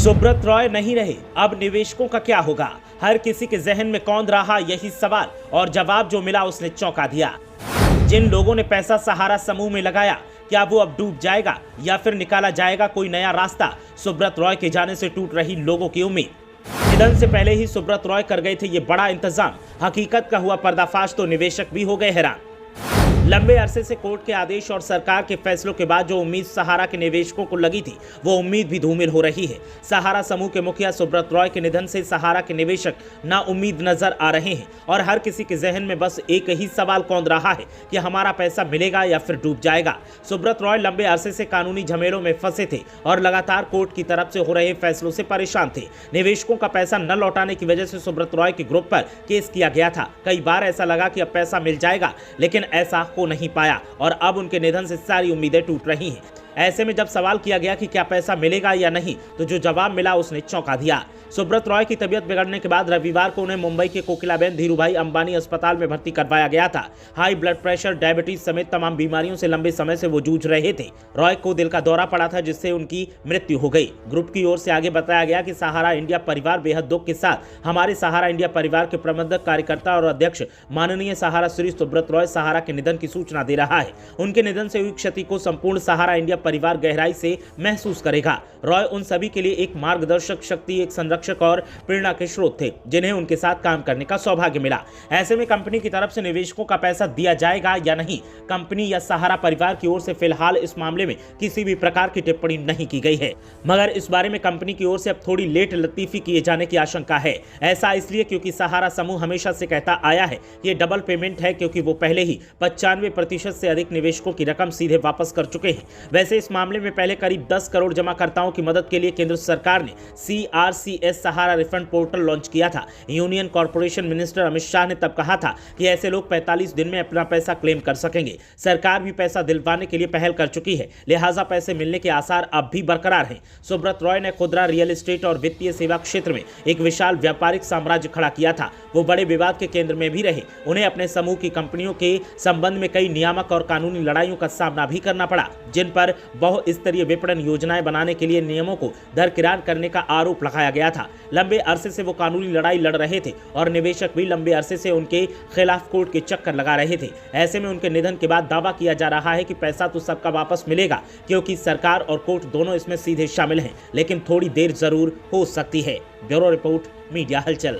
सुब्रत रॉय नहीं रहे, अब निवेशकों का क्या होगा? हर किसी के जहन में कौन रहा यही सवाल, और जवाब जो मिला उसने चौंका दिया। जिन लोगों ने पैसा सहारा समूह में लगाया, क्या वो अब डूब जाएगा या फिर निकाला जाएगा कोई नया रास्ता? सुब्रत रॉय के जाने से टूट रही लोगों की उम्मीद। निधन से पहले ही सुब्रत रॉय कर गए थे ये बड़ा इंतजाम। हकीकत का हुआ पर्दाफाश तो निवेशक भी हो गए हैरान। लंबे अरसे से कोर्ट के आदेश और सरकार के फैसलों के बाद जो उम्मीद सहारा के निवेशकों को लगी थी, वो उम्मीद भी धूमिल हो रही है। सहारा समूह के मुखिया सुब्रत रॉय के निधन से सहारा के निवेशक नाउम्मीद नजर आ रहे हैं और हर किसी के जहन में बस एक ही सवाल कौंध रहा है कि हमारा पैसा मिलेगा या फिर डूब जाएगा। सुब्रत रॉय लंबे अरसे से कानूनी झमेलों में फंसे थे और लगातार कोर्ट की तरफ से हो रहे फैसलों से परेशान थे। निवेशकों का पैसा न लौटाने की वजह से सुब्रत रॉय के ग्रुप पर केस किया गया था। कई बार ऐसा लगा कि अब पैसा मिल जाएगा, लेकिन ऐसा हो नहीं पाया और अब उनके निधन से सारी उम्मीदें टूट रही हैं। ऐसे में जब सवाल किया गया कि क्या पैसा मिलेगा या नहीं, तो जो जवाब मिला उसने चौंका दिया। सुब्रत रॉय की तबीयत बिगड़ने के बाद रविवार को उन्हें मुंबई के कोकिलाबेन धीरूभाई अंबानी अस्पताल में भर्ती करवाया गया था। हाई ब्लड प्रेशर, डायबिटीज समेत तमाम बीमारियों से लंबे समय से वो जूझ रहे थे। रॉय को दिल का दौरा पड़ा था, जिससे उनकी मृत्यु हो गई। ग्रुप की ओर से आगे बताया गया कि सहारा इंडिया परिवार बेहद दुख के साथ हमारे सहारा इंडिया परिवार के प्रबंधक, कार्यकर्ता और अध्यक्ष माननीय सहारा श्री सुब्रत रॉय सहारा के निधन की सूचना दे रहा है। उनके निधन से हुई क्षति को संपूर्ण सहारा इंडिया परिवार गहराई से महसूस करेगा। रॉय उन सभी के लिए एक मार्गदर्शक शक्ति, एक संरक्षक और प्रेरणा के स्रोत थे, जिन्हें उनके साथ काम करने का सौभाग्य मिला। ऐसे में कंपनी की तरफ से निवेशकों का पैसा दिया जाएगा या नहीं, कंपनी या सहारा परिवार की ओर से फिलहाल इस मामले में किसी भी प्रकार की टिप्पणी नहीं की गई है, मगर इस बारे में कंपनी की ओर से अब थोड़ी लेट लतीफी किए जाने की आशंका है। ऐसा इसलिए क्योंकि सहारा समूह हमेशा से कहता आया है कि ये डबल पेमेंट है, क्योंकि वो पहले ही 95% से अधिक निवेशकों की रकम सीधे वापस कर चुके हैं। वैसे इस मामले में पहले करीब 10 करोड़ जमाकर्ताओं की मदद के लिए केंद्र सरकार ने CRCS सहारा रिफंड पोर्टल लॉन्च किया था। Union corporation minister Amit Shah ने तब कहा था कि ऐसे लोग 45 दिन में अपना पैसा क्लेम कर सकेंगे। सरकार भी पैसा दिलवाने के लिए पहल कर चुकी है, लिहाजा पैसे मिलने के आसार अब भी बरकरार हैं। सुब्रत रॉय ने खुदरा, रियल एस्टेट और वित्तीय सेवा क्षेत्र में एक विशाल व्यापारिक साम्राज्य खड़ा किया था। वो बड़े विवाद के केंद्र में भी रहे। उन्हें अपने समूह की कंपनियों के संबंध में कई नियामक और कानूनी लड़ाइयों का सामना भी करना पड़ा, जिन पर बहुस्तरीय विपणन योजनाएं बनाने के लिए नियमों को दरकिरार करने का आरोप लगाया गया था। लंबे अरसे से वो कानूनी लड़ाई लड़ रहे थे और निवेशक भी लंबे अरसे से उनके खिलाफ कोर्ट के चक्कर लगा रहे थे। ऐसे में उनके निधन के बाद दावा किया जा रहा है कि पैसा तो सबका वापस मिलेगा, क्योंकि सरकार और कोर्ट दोनों इसमें सीधे शामिल हैं, लेकिन थोड़ी देर जरूर हो सकती है। ब्यूरो रिपोर्ट, मीडिया हलचल।